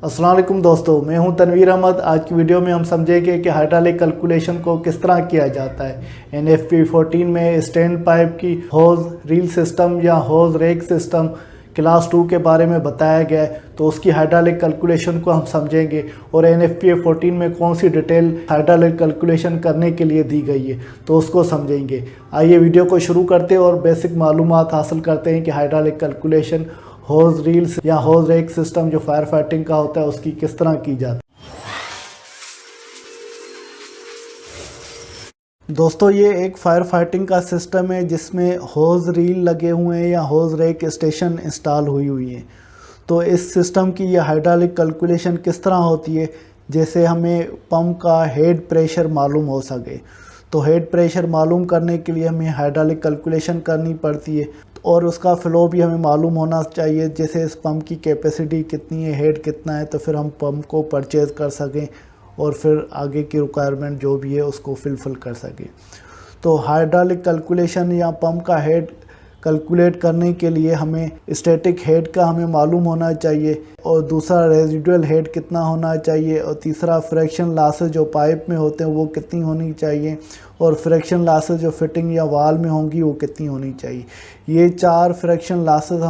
अस्सलाम वालेकुम दोस्तों, मैं हूं तनवीर अहमद। आज की वीडियो में हम समझेंगे कि हाइड्रोलिक कैलकुलेशन को किस तरह किया जाता है। NFP 14 में स्टैंड पाइप की होज रील सिस्टम या होज रेक सिस्टम क्लास 2 के बारे में बताया गया है, तो उसकी हाइड्रोलिक कैलकुलेशन को हम समझेंगे और NFPA 14 में कौन सी डिटेल हाइड्रोलिक कैलकुलेशन करने के लिए दी गई है तो उसको समझेंगे। आइए वीडियो को शुरू करते हैं और बेसिक मालूमात हासिल करते हैं कि हाइड्रोलिक कैलकुलेशन होज रील्स या होज रेक सिस्टम जो फायर फाइटिंग का होता है उसकी किस तरह की जाती है। दोस्तों, ये एक फायर फाइटिंग का सिस्टम है जिसमें होज रील लगे हुए हैं या होज रेक स्टेशन इंस्टॉल हुई है। तो इस सिस्टम की ये हाइड्रोलिक कैलकुलेशन किस तरह होती है, जैसे हमें पंप का हेड प्रेशर मालूम हो सके। तो हेड प्रेशर मालूम करने के लिए हमें हाइड्रोलिक कैलकुलेशन करनी पड़ती है और उसका फ़्लो भी हमें मालूम होना चाहिए, जैसे इस पंप की कैपेसिटी कितनी है, हेड कितना है, तो फिर हम पंप को परचेज़ कर सकें और फिर आगे की रिक्वायरमेंट जो भी है उसको फिल कर सकें। तो हाइड्रोलिक कैलकुलेशन या पंप का हेड कैलकुलेट करने के लिए हमें स्टैटिक हेड का हमें मालूम होना चाहिए और दूसरा रेजिडुअल हेड कितना होना चाहिए और तीसरा फ्रैक्शन लॉसेस जो पाइप में होते हैं वो कितनी होनी चाहिए और फ्रैक्शन लॉसेस जो फिटिंग या वाल में होंगी वो कितनी होनी चाहिए। ये चार फ्रैक्शन लॉसेस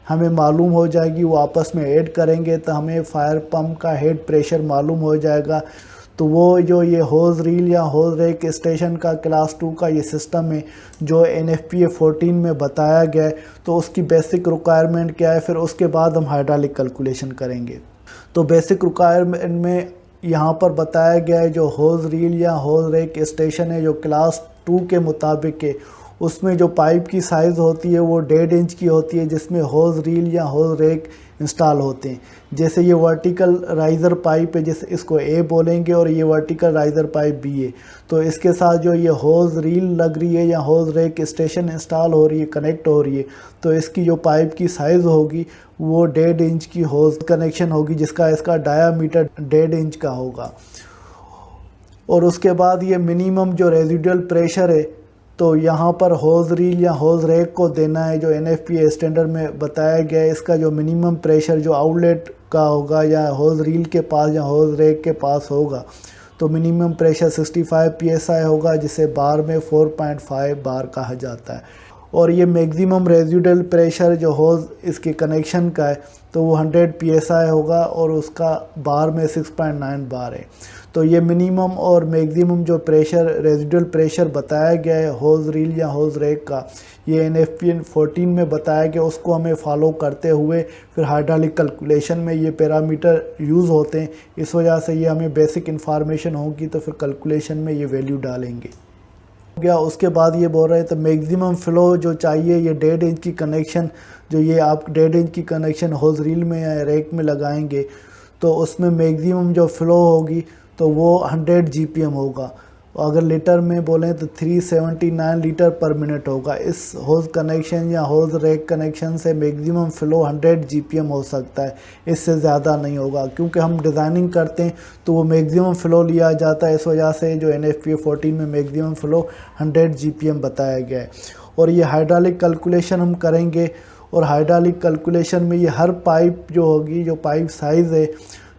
हमें मालूम हो जाएगी, वो आपस में ऐड करेंगे तो हमें फायर पंप का हेड प्रेशर मालूम हो जाएगा। तो वो जो ये होज रील या होज रेक स्टेशन का क्लास 2 का ये सिस्टम है जो NFPA 14 में बताया गया है, तो उसकी बेसिक रिक्वायरमेंट क्या है, फिर उसके बाद हम हाइड्रोलिक कैलकुलेशन करेंगे। तो बेसिक रिक्वायरमेंट में यहाँ पर बताया गया है जो होज रील या होज रेक स्टेशन है जो क्लास 2 के मुताबिक है, उसमें जो पाइप की साइज़ होती है वो 1.5 इंच की होती है, जिसमें होज रील या होज रेक इंस्टॉल होते हैं। जैसे ये वर्टिकल राइज़र पाइप है, जैसे इसको A बोलेंगे और ये वर्टिकल राइज़र पाइप B है। तो इसके साथ जो ये होज रील लग रही है या होज रेक स्टेशन इंस्टॉल हो रही है, कनेक्ट हो रही है, तो इसकी जो पाइप की साइज़ होगी वो 1.5 इंच की होज कनेक्शन होगी, जिसका इसका डायामीटर 1.5 इंच का होगा। और उसके बाद ये मिनिमम जो रेजिडुअल प्रेशर है तो यहाँ पर होज रील या होज रेक को देना है जो NFPA स्टैंडर्ड में बताया गया है। इसका जो मिनिमम प्रेशर जो आउटलेट का होगा या होज रील के पास या होज रेक के पास होगा, तो मिनिमम प्रेशर 65 PSI होगा, जिसे बार में 4.5 बार कहा जाता है। और ये मैक्सिमम रेजिडुअल प्रेशर जो होज इसके कनेक्शन का है तो वो 100 PSI होगा और उसका बार में 6.9 बार है। तो ये मिनिमम और मैक्सिमम जो प्रेशर रेजिडुअल प्रेशर बताया गया है होज रील या होज रेक का, ये NFPA 14 में बताया गया, उसको हमें फॉलो करते हुए फिर हाइड्रोलिक कैलकुलेशन में ये पैरामीटर यूज़ होते हैं। इस वजह से ये हमें बेसिक इन्फॉर्मेशन होगी तो फिर कैलकुलेशन में ये वैल्यू डालेंगे गया। उसके बाद ये बोल रहे थे मैक्सिमम फ़्लो जो चाहिए ये 1.5 इंच की कनेक्शन, जो ये आप 1.5 इंच की कनेक्शन होज रील में या रेक में लगाएंगे तो उसमें मैक्सिमम जो फ़्लो होगी तो वो 100 GPM होगा। अगर लीटर में बोलें तो 379 लीटर पर मिनट होगा। इस होज कनेक्शन या होज रेक कनेक्शन से मैक्सिमम फ़्लो 100 GPM हो सकता है, इससे ज़्यादा नहीं होगा, क्योंकि हम डिज़ाइनिंग करते हैं तो वो मैक्सिमम फ़्लो लिया जाता है। इस वजह से जो NFPA 14 में मैक्सिमम फ़्लो 100 GPM बताया गया है। और ये हाइड्रोलिक कैलकुलेशन हम करेंगे और हाइड्रोलिक कैलकुलेशन में ये हर पाइप जो होगी, जो पाइप साइज़ है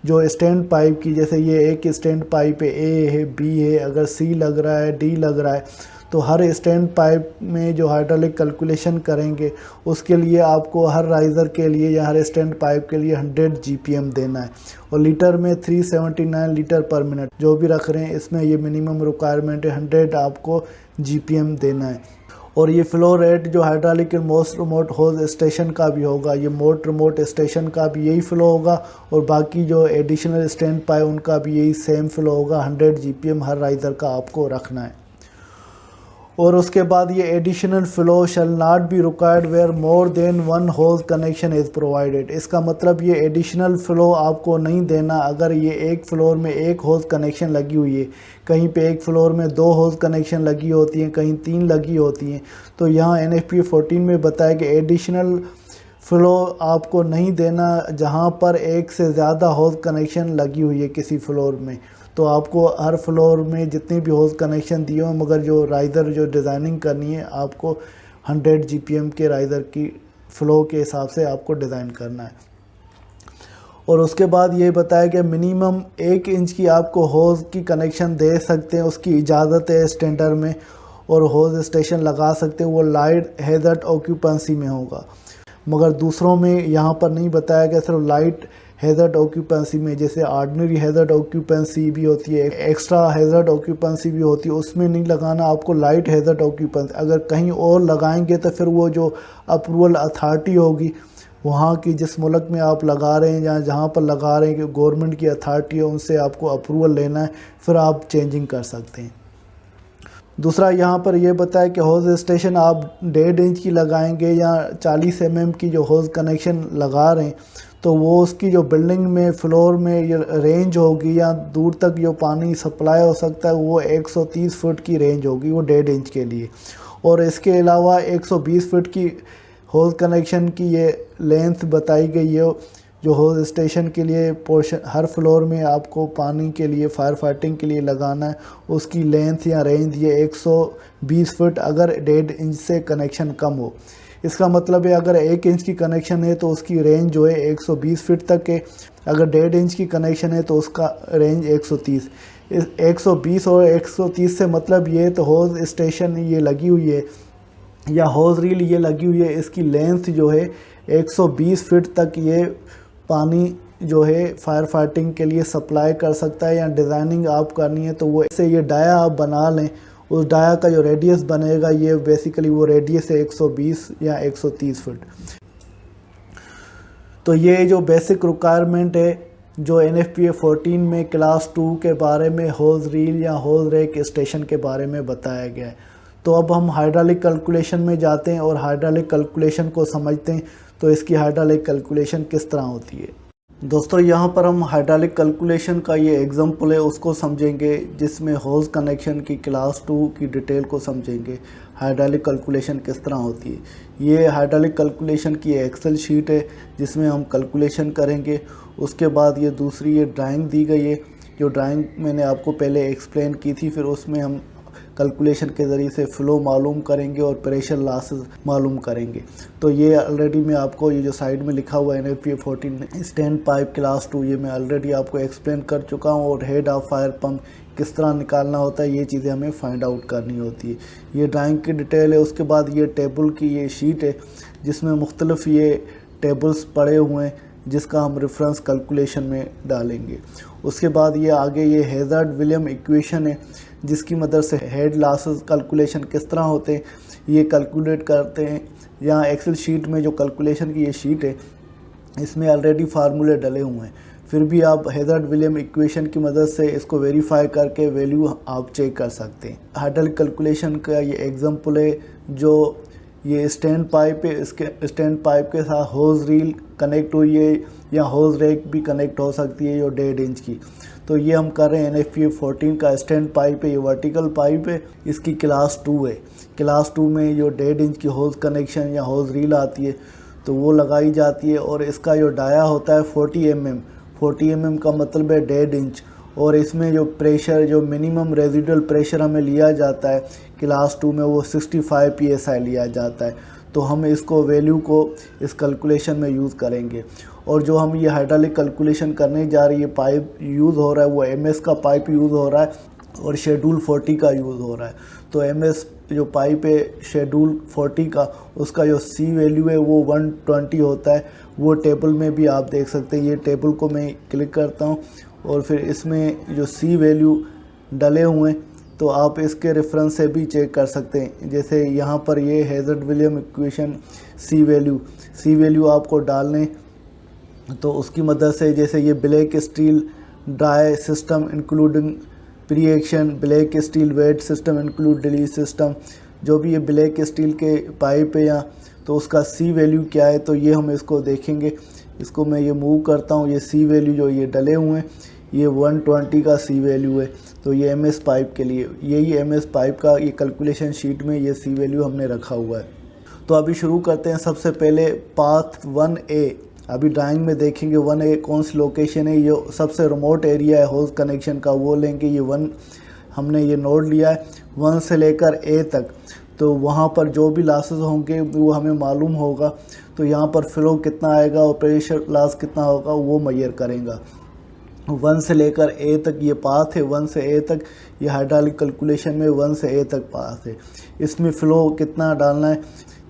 जो स्टैंड पाइप की, जैसे ये एक स्टैंड पाइप है, A है, B है, अगर C लग रहा है, D लग रहा है, तो हर स्टैंड पाइप में जो हाइड्रोलिक कैलकुलेशन करेंगे उसके लिए आपको हर राइज़र के लिए या हर स्टैंड पाइप के लिए 100 GPM देना है। और लीटर में 379 लीटर पर मिनट जो भी रख रहे हैं, इसमें ये मिनिमम रिक्वायरमेंट है, 100 आपको GPM देना है। और ये फ़्लो रेट जो हाइड्रोलिक मोस्ट रिमोट होज स्टेशन का भी होगा, ये मोस्ट रिमोट स्टेशन का भी यही फ़्लो होगा और बाकी जो एडिशनल स्टैंड पाइप उनका भी यही सेम फ़्लो होगा। 100 GPM हर राइज़र का आपको रखना है। और उसके बाद ये additional flow shall not be required where more than 1 hose connection is provided. इसका मतलब ये एडिशनल फ़्लो आपको नहीं देना अगर ये एक फ्लोर में 1 होज कनेक्शन लगी हुई है, कहीं पे एक फ्लोर में 2 होज कनेक्शन लगी होती हैं, कहीं 3 लगी होती हैं। तो यहाँ NFPA 14 में बताया कि एडिशनल फ़्लो आपको नहीं देना जहाँ पर एक से ज़्यादा होज कनेक्शन लगी हुई है किसी फ्लोर में। तो आपको हर फ्लोर में जितने भी होज कनेक्शन दिए हों, मगर जो राइज़र जो डिज़ाइनिंग करनी है आपको 100 GPM के राइज़र की फ़्लो के हिसाब से आपको डिज़ाइन करना है। और उसके बाद ये बताया कि मिनिमम 1 इंच की आपको होज़ की कनेक्शन दे सकते हैं, उसकी इजाज़त है स्टैंडर्ड में, और होज़ स्टेशन लगा सकते हैं, वो लाइट हैज़र्ड ऑक्यूपेंसी में होगा। मगर दूसरों में यहाँ पर नहीं बताया गया, सिर्फ लाइट हैज़र्ड ऑक्यूपेंसी में, जैसे ऑर्डिनरी हैज़र्ड ऑक्यूपेंसी भी होती है, एक्स्ट्रा हैज़र्ड ऑक्यूपेंसी भी होती है, उसमें नहीं लगाना आपको लाइट हैज़र्ड ऑक्यूपेंसी। अगर कहीं और लगाएंगे तो फिर वो जो अप्रूवल अथॉरिटी होगी वहाँ की, जिस मुल्क में आप लगा रहे हैं या जहाँ पर लगा रहे हैं, कि गवर्नमेंट की अथॉरिटी है, उनसे आपको अप्रूवल लेना है, फिर आप चेंजिंग कर सकते हैं। दूसरा यहाँ पर ये बताया कि होज़ स्टेशन आप 1.5 इंच की लगाएंगे या 40 mm की जो होज़ कनेक्शन लगा रहे हैं, तो वो उसकी जो बिल्डिंग में फ्लोर में ये रेंज होगी या दूर तक जो पानी सप्लाई हो सकता है, वो 130 फुट की रेंज होगी, वो 1.5 इंच के लिए। और इसके अलावा 120 फुट की होज़ कनेक्शन की ये लेंथ बताई गई है, जो होज़ स्टेशन के लिए पोर्शन हर फ्लोर में आपको पानी के लिए फायर फाइटिंग के लिए लगाना है, उसकी लेंथ या रेंज ये 120 फुट अगर 1.5 इंच से कनेक्शन कम हो। इसका मतलब है अगर 1 इंच की कनेक्शन है तो उसकी रेंज जो है 120 फीट तक है, अगर 1.5 इंच की कनेक्शन है तो उसका रेंज 130। 120 और 130 से मतलब ये तो होज़ स्टेशन ये लगी हुई है या होज़ रील ये लगी हुई है, इसकी लेंथ जो है 120 फीट तक ये पानी जो है फायर फाइटिंग के लिए सप्लाई कर सकता है। या डिज़ाइनिंग आप करनी है तो वो इससे ये डाया आप बना लें, उस डाया का जो रेडियस बनेगा ये बेसिकली वो रेडियस है 120 या 130 फुट। तो ये जो बेसिक रिक्वायरमेंट है जो NFPA 14 में क्लास 2 के बारे में होज़ रील या होज़ रेक स्टेशन के बारे में बताया गया है। तो अब हम हाइड्रोलिक कैलकुलेशन में जाते हैं और हाइड्रोलिक कैलकुलेशन को समझते हैं। तो इसकी हाइड्रोलिक कैलकुलेशन किस तरह होती है। दोस्तों यहाँ पर हम हाइड्रोलिक कैलकुलेशन का ये एग्जांपल है उसको समझेंगे, जिसमें होज़ कनेक्शन की क्लास 2 की डिटेल को समझेंगे, हाइड्रोलिक कैलकुलेशन किस तरह होती है। ये हाइड्रोलिक कैलकुलेशन की एक्सेल शीट है जिसमें हम कैलकुलेशन करेंगे। उसके बाद ये दूसरी ये ड्राइंग दी गई है, जो ड्राइंग मैंने आपको पहले एक्सप्लेन की थी, फिर उसमें हम कैलकुलेशन के ज़रिए से फ़्लो मालूम करेंगे और प्रेशर लॉसेस मालूम करेंगे। तो ये ऑलरेडी मैं आपको ये जो साइड में लिखा हुआ है NFPA 14 स्टैंड पाइप क्लास 2, ये मैं ऑलरेडी आपको एक्सप्लेन कर चुका हूँ। और हेड ऑफ फायर पम्प किस तरह निकालना होता है, ये चीज़ें हमें फाइंड आउट करनी होती है। ये ड्राइंग की डिटेल है। उसके बाद ये टेबल की ये शीट है जिसमें मुख्तलिफ ये टेबल्स पड़े हुए हैं जिसका हम रेफरेंस कैलकुलेशन में डालेंगे। उसके बाद ये आगे ये हैज़र्ड विलियम इक्वेशन है जिसकी मदद से हेड लॉसेस कैलकुलेशन किस तरह होते हैं ये कैलकुलेट करते हैं। यहाँ एक्सेल शीट में जो कैलकुलेशन की ये शीट है इसमें ऑलरेडी फार्मूले डले हुए हैं, फिर भी आप हैज़र्ड विलियम इक्वेशन की मदद से इसको वेरीफाई करके वैल्यू आप चेक कर सकते हैं। हाइड्रोलिक कैलकुलेशन का ये एग्जांपल है जो ये स्टैंड पाइप है, इसके स्टैंड पाइप के साथ होज़ रील कनेक्ट हुई है या होज़ रेक भी कनेक्ट हो सकती है जो 1.5 इंच की। तो ये हम कर रहे हैं NFPA 14 का स्टैंड पाइप है, ये वर्टिकल पाइप है, इसकी क्लास 2 है। क्लास 2 में जो 1.5 इंच की होज़ कनेक्शन या होज़ रील आती है तो वो लगाई जाती है और इसका जो डाया होता है 40 mm। 40 mm का मतलब है 1.5 इंच। और इसमें जो प्रेशर जो मिनिमम रेजिडुअल प्रेशर हमें लिया जाता है क्लास 2 में वो 65 PSI लिया जाता है। तो हम इसको वैल्यू को इस कैलकुलेशन में यूज़ करेंगे। और जो हम ये हाइड्रोलिक कैलकुलेशन करने जा रही है पाइप यूज़ हो रहा है वो MS का पाइप यूज़ हो रहा है और शेड्यूल 40 का यूज़ हो रहा है। तो MS जो पाइप है शेड्यूल 40 का, उसका जो C वैल्यू है वो 120 होता है। वो टेबल में भी आप देख सकते हैं। ये टेबल को मैं क्लिक करता हूँ और फिर इसमें जो C वैल्यू डले हुए हैं तो आप इसके रेफरेंस से भी चेक कर सकते हैं। जैसे यहाँ पर ये हैज़र्ड विलियम इक्वेशन C वैल्यू आपको डालने, तो उसकी मदद से जैसे ये black steel dry system including pre action, black steel wet system include delete system, जो भी ये ब्लैक स्टील के पाइप है यहाँ, तो उसका C वैल्यू क्या है तो ये हम इसको देखेंगे। इसको मैं ये मूव करता हूँ, ये C वैल्यू जो ये डले हुए हैं ये 120 का C वैल्यू है। तो ये MS पाइप के लिए यही MS पाइप का ये कैलकुलेशन शीट में ये C वैल्यू हमने रखा हुआ है। तो अभी शुरू करते हैं। सबसे पहले पाथ 1A, अभी ड्राइंग में देखेंगे 1A कौन सी लोकेशन है, ये सबसे रिमोट एरिया है होज़ कनेक्शन का, वो लेंगे। ये 1 हमने ये नोड लिया है 1 से लेकर A तक, तो वहाँ पर जो भी लॉसेस होंगे वो हमें मालूम होगा। तो यहाँ पर फ्लो कितना आएगा और प्रेशर लॉस कितना होगा वो मेजर करेगा। 1 से लेकर ए तक ये पाथ है, 1 से ए तक ये हाइड्रोलिक कैलकुलेशन में 1 से ए तक पाथ है। इसमें फ़्लो कितना डालना है,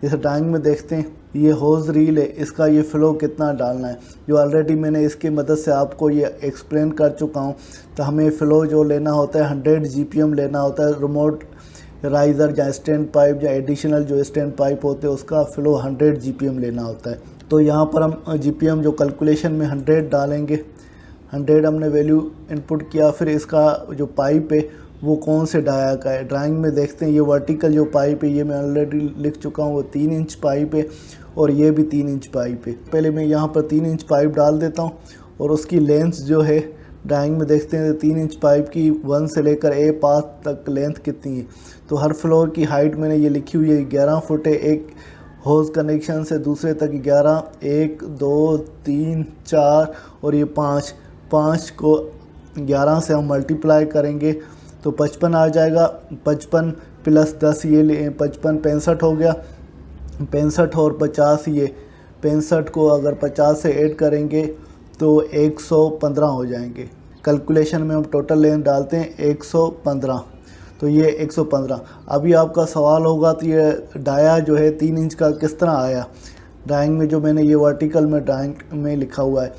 जैसे ड्राइंग में देखते हैं ये होज़ रील है, इसका ये फ़्लो कितना डालना है, जो ऑलरेडी मैंने इसकी मदद से आपको ये एक्सप्लेन कर चुका हूँ। तो हमें फ़्लो जो लेना होता है 100 GPM लेना होता है। रिमोट राइज़र या स्टैंड पाइप या एडिशनल जो स्टैंड पाइप होते हैं उसका फ़्लो 100 GPM लेना होता है। तो यहाँ पर हम GPM जो कैलकुलेशन में 100 डालेंगे, 100 हमने वैल्यू इनपुट किया। फिर इसका जो पाइप है वो कौन से डाया का है, ड्राइंग में देखते हैं ये वर्टिकल जो पाइप है ये मैं ऑलरेडी लिख चुका हूँ, वो 3 इंच पाइप है और ये भी 3 इंच पाइप है। पहले मैं यहाँ पर 3 इंच पाइप डाल देता हूँ और उसकी लेंथ जो है ड्राइंग में देखते हैं 3 इंच पाइप की 1 से लेकर ए पाथ तक लेंथ कितनी है। तो हर फ्लोर की हाइट मैंने ये लिखी हुई है 11 फुट है। एक होज़ कनेक्शन से दूसरे तक 11, 1 2 3 4 और ये 5 को 11 से हम मल्टीप्लाई करेंगे तो 55 आ जाएगा। 55 प्लस 10 ये 55 65 हो गया। 65 और 50 ये 65 को अगर 50 से ऐड करेंगे तो 115 हो जाएंगे। कैलकुलेशन में हम टोटल लेंथ डालते हैं 115, तो ये 115। अभी आपका सवाल होगा तो ये डाया जो है 3 इंच का किस तरह आया। ड्राइंग में जो मैंने ये वर्टिकल में ड्राइंग में लिखा हुआ है,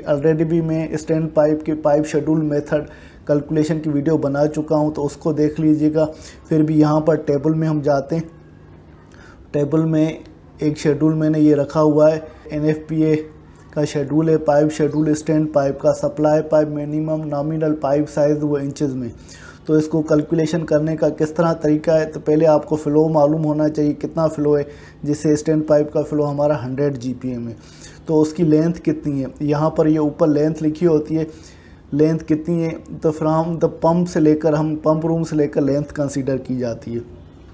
ऑलरेडी भी मैं स्टैंड पाइप के पाइप शेड्यूल मेथड कैलकुलेशन की वीडियो बना चुका हूं, तो उसको देख लीजिएगा। फिर भी यहाँ पर टेबल में हम जाते हैं, टेबल में एक शेड्यूल मैंने ये रखा हुआ है, NFPA का शेड्यूल है, पाइप शेड्यूल स्टैंड पाइप का। Supply pipe minimum nominal pipe size वो इंचेस में। तो इसको कैलकुलेशन करने का किस तरह तरीका है, तो पहले आपको फ़्लो मालूम होना चाहिए कितना फ़्लो है। जैसे स्टैंड पाइप का फ़्लो हमारा 100 GPM है, तो उसकी लेंथ कितनी है, यहाँ पर ये ऊपर लेंथ लिखी होती है। लेंथ कितनी है, तो फ्रॉम द पंप से लेकर, हम पंप रूम से लेकर लेंथ कंसीडर की जाती है।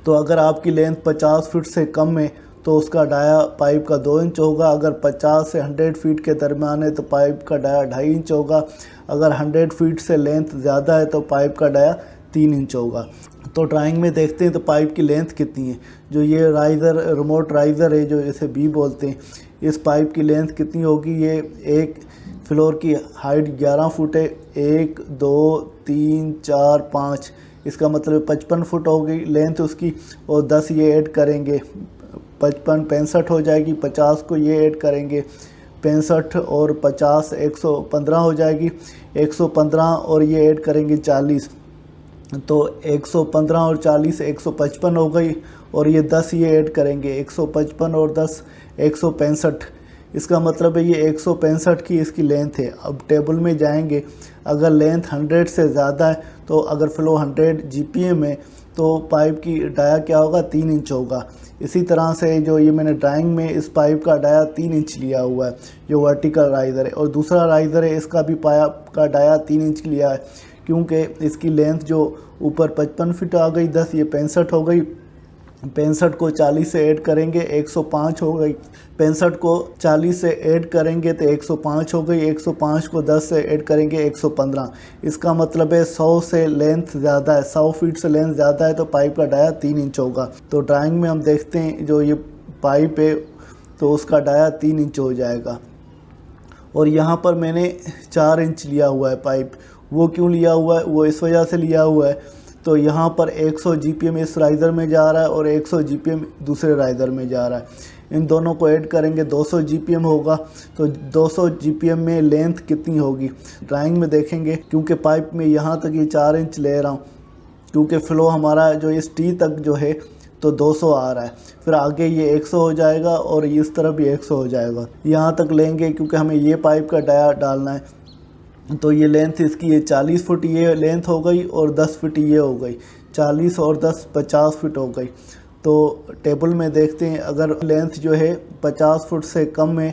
तो अगर आपकी लेंथ 50 फीट से कम है तो उसका डाया पाइप का 2 इंच होगा। अगर 50 से 100 फीट के दरमियान है तो पाइप का डाया 2.5 इंच होगा। अगर 100 फीट से लेंथ ज़्यादा है तो पाइप का डाया 3 इंच होगा। तो ड्राइंग में देखते हैं तो पाइप की लेंथ कितनी है। जो ये राइज़र, रिमोट राइज़र है जो इसे बी बोलते हैं, इस पाइप की लेंथ कितनी होगी, ये एक फ्लोर की हाइट 11 फुट है। 1 2 3 4 5, इसका मतलब 55 फुट हो गई लेंथ उसकी, और 10 ये ऐड करेंगे 55 65 हो जाएगी। 50 को ये ऐड करेंगे 65 और 50 115 हो जाएगी। 115 और ये ऐड करेंगे 40, तो 115 और 40 155 हो गई। और ये 10 ये ऐड करेंगे 155 और 10 165। इसका मतलब है ये 165 की इसकी लेंथ है। अब टेबल में जाएंगे, अगर लेंथ 100 से ज़्यादा है तो अगर फ़्लो 100 GPM है तो पाइप की डाया क्या होगा, 3 इंच होगा। इसी तरह से जो ये मैंने ड्राइंग में इस पाइप का डाया 3 इंच लिया हुआ है जो वर्टिकल राइज़र है, और दूसरा राइज़र है इसका भी पाइप का डाया 3 इंच लिया है, क्योंकि इसकी लेंथ जो ऊपर 55 फीट आ गई, 10 ये 65 हो गई। 65 को 40 से ऐड करेंगे 105 हो गई। 65 को 40 से ऐड करेंगे तो 105 हो गई। 105 को 10 से ऐड करेंगे 115। इसका मतलब है 100 से लेंथ ज़्यादा है, 100 फीट से लेंथ ज़्यादा है तो पाइप का डाया 3 इंच होगा। तो ड्राइंग में हम देखते हैं जो ये पाइप है तो उसका डाया 3 इंच हो जाएगा। और यहाँ पर मैंने 4 इंच लिया हुआ है पाइप। वो क्यों लिया हुआ है, वो इस वजह से लिया हुआ है, तो यहाँ पर 100 GPM इस राइज़र में जा रहा है और 100 GPM दूसरे राइज़र में जा रहा है। इन दोनों को ऐड करेंगे 200 GPM होगा। तो 200 GPM में लेंथ कितनी होगी, ड्राइंग में देखेंगे। क्योंकि पाइप में यहाँ तक ये 4 इंच ले रहा हूँ, क्योंकि फ़्लो हमारा जो इस टी तक जो है तो 200 आ रहा है। फिर आगे ये 100 हो जाएगा और इस तरफ भी 100 हो जाएगा। यहाँ तक लेंगे क्योंकि हमें ये पाइप का डाया डालना है। तो ये लेंथ इसकी ये 40 फुट ये लेंथ हो गई और 10 फुट ये हो गई। 40 और 10 50 फुट हो गई। तो टेबल में देखते हैं, अगर लेंथ जो है 50 फुट से कम है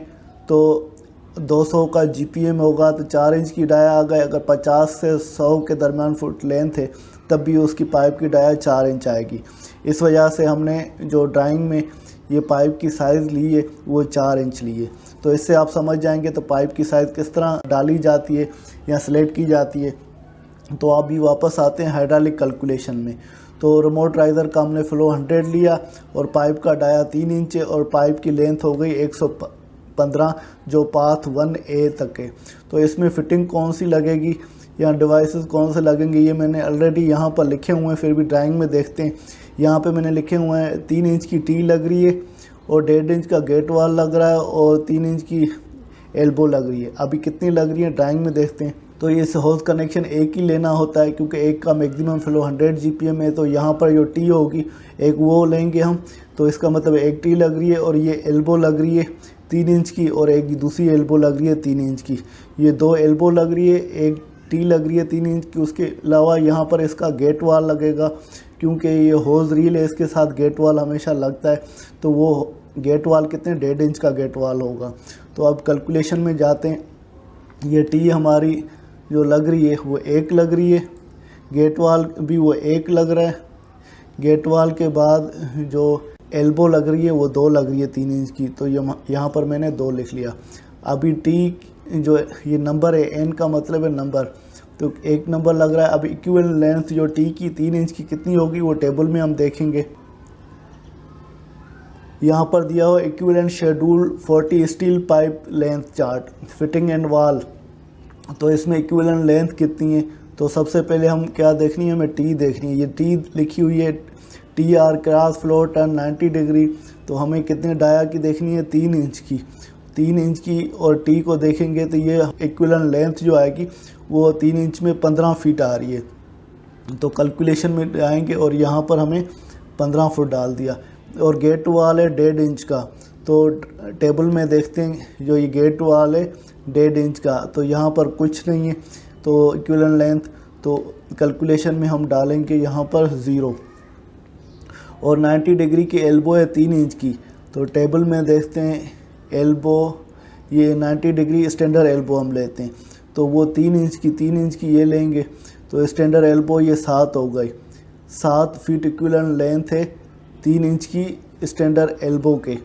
तो 200 का GPM होगा, तो 4 इंच की डाया आ गई। अगर 50 से 100 के दरमियान फुट लेंथ है तब भी उसकी पाइप की डाया 4 इंच आएगी। इस वजह से हमने जो ड्राइंग में ये पाइप की साइज़ ली है वो 4 इंच ली है। तो इससे आप समझ जाएंगे तो पाइप की साइज़ किस तरह डाली जाती है या सिलेक्ट की जाती है। तो आप भी वापस आते हैं हाइड्रोलिक कैलकुलेशन में। तो रिमोट राइज़र का हमने फ्लो 100 लिया और पाइप का डाया 3 इंच है और पाइप की लेंथ हो गई 115 जो पाथ 1A तक है। तो इसमें फ़िटिंग कौन सी लगेगी या डिवाइसेस कौन से लगेंगे ये मैंने ऑलरेडी यहाँ पर लिखे हुए हैं, फिर भी ड्राइंग में देखते हैं। यहाँ पे मैंने लिखे हुए हैं 3 इंच की टी लग रही है और 1.5 इंच का गेट वाल लग रहा है और 3 इंच की एल्बो लग रही है। अभी कितनी लग रही है ड्राइंग में देखते हैं। तो इस होज कनेक्शन एक ही लेना होता है क्योंकि एक का मैक्सिमम फ्लो 100 GPM है। तो यहाँ पर जो टी होगी एक वो लेंगे हम, तो इसका मतलब एक टी लग रही है और ये एल्बो लग रही है 3 इंच की और एक दूसरी एल्बो लग रही है 3 इंच की। ये 2 एल्बो लग रही है, एक टी लग रही है 3 इंच की। उसके अलावा यहाँ पर इसका गेट वाल लगेगा क्योंकि ये होज रील है, इसके साथ गेट वाल हमेशा लगता है। तो वो गेट वाल कितने 1.5 इंच का गेट वाल होगा। तो अब कैलकुलेशन में जाते हैं। ये टी हमारी जो लग रही है वो 1 लग रही है, गेट वाल भी वो 1 लग रहा है। गेट वाल के बाद जो एल्बो लग रही है वो 2 लग रही है 3 इंच की। तो यहाँ पर मैंने 2 लिख लिया। अभी टी जो ये नंबर है, एन का मतलब है नंबर, तो 1 नंबर लग रहा है। अब इक्विवेलेंट लेंथ जो टी की 3 इंच की कितनी होगी वो टेबल में हम देखेंगे। यहाँ पर दिया हुआ equivalent schedule 40 steel pipe length chart fitting and wall. तो इसमें इक्विवेलेंट लेंथ कितनी है, तो सबसे पहले हम क्या देखनी है, हमें टी देखनी है। ये टी लिखी हुई है T R cross flow turn 90 degree. तो हमें कितने डाया की देखनी है 3 इंच की, 3 इंच की। और टी को देखेंगे तो ये इक्विवेलेंट लेंथ जो आएगी वो 3 इंच में 15 फीट आ रही है। तो कैलकुलेशन में आएंगे और यहाँ पर हमें 15 फुट डाल दिया। और गेट वाल है 1.5 इंच का, तो टेबल में देखते हैं जो ये गेट वाल है 1.5 इंच का, तो यहाँ पर कुछ नहीं है। तो इक्विवेलेंट लेंथ तो कैलकुलेशन में हम डालेंगे यहाँ पर 0। और 90 डिग्री की एल्बो है 3 इंच की, तो टेबल में देखते हैं एल्बो ये 90 डिग्री स्टैंडर्ड एल्बो हम लेते हैं, तो वो 3 इंच की ये लेंगे। तो स्टैंडर्ड एल्बो ये 7 हो गई, 7 फीट इक्विवेलेंट लेंथ है 3 इंच की स्टैंडर्ड एल्बो के।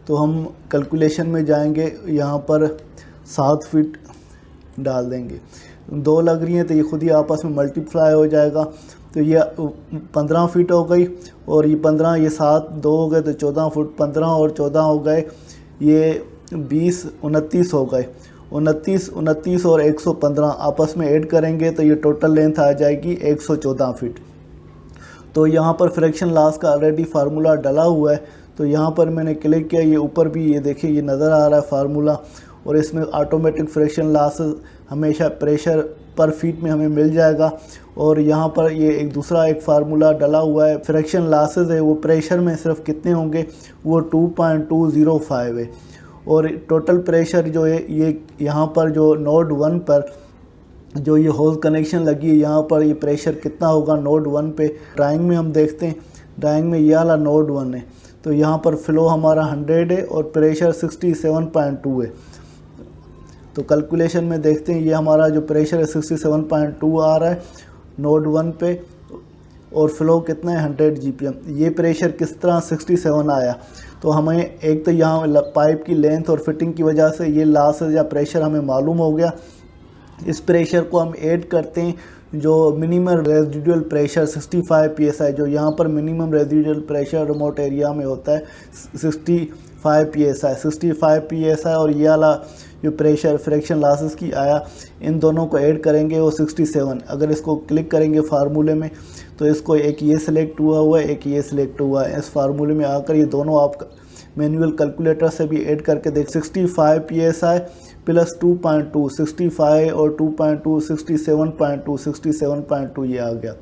तो हम कैलकुलेशन में जाएंगे, यहाँ पर 7 फीट डाल देंगे। 2 लग रही हैं तो ये खुद ही आपस में मल्टीप्लाई हो जाएगा। तो ये 15 फीट हो गई और ये 15, ये 7 2 हो गए तो 14 फुट, 15 और 14 हो गए, ये 20 29 हो गए। 29 और 115 आपस में ऐड करेंगे तो ये टोटल लेंथ आ जाएगी 114 फीट। तो यहाँ पर फ्रैक्शन लॉस का ऑलरेडी फार्मूला डला हुआ है, तो यहाँ पर मैंने क्लिक किया, ये ऊपर भी ये देखिए ये नज़र आ रहा है फार्मूला। और इसमें ऑटोमेटिक फ्रैक्शन लॉस हमेशा प्रेशर पर फीट में हमें मिल जाएगा। और यहाँ पर ये एक दूसरा एक फार्मूला डला हुआ है, फ्रैक्शन लॉसेस है वो प्रेशर में सिर्फ कितने होंगे, वो 2.205 है। और टोटल प्रेशर जो है ये यहाँ पर जो नोड 1 पर जो ये होज कनेक्शन लगी है, यहाँ पर ये प्रेशर कितना होगा नोड 1 पे। ड्राइंग में हम देखते हैं, ड्राइंग में ये वाला नोड 1 है, तो यहाँ पर फ्लो हमारा 100 है और प्रेशर 67.2 है। तो कैलकुलेशन में देखते हैं, ये हमारा जो प्रेशर है 67.2 आ रहा है नोड 1 पे और फ्लो कितना है 100 GPM। ये प्रेशर किस तरह 67 आया, तो हमें एक तो यहाँ पाइप की लेंथ और फिटिंग की वजह से ये लॉसेस या प्रेशर हमें मालूम हो गया। इस प्रेशर को हम ऐड करते हैं जो मिनिमम रेजिडुअल प्रेशर 65 PSI, जो यहाँ पर minimum residual pressure remote area में होता है 65 PSI और ये वाला जो प्रेशर फ्रैक्शन लॉसेस की आया, इन दोनों को ऐड करेंगे वो 67। अगर इसको क्लिक करेंगे फार्मूले में तो इसको एक ये सिलेक्ट हुआ है, एक ये सिलेक्ट हुआ है। इस फार्मूले में आकर ये दोनों आप मैनुअल कैलकुलेटर से भी ऐड करके देख 65 PSI प्लस 2.2 65 और 2.2 67.2 ये आ गया।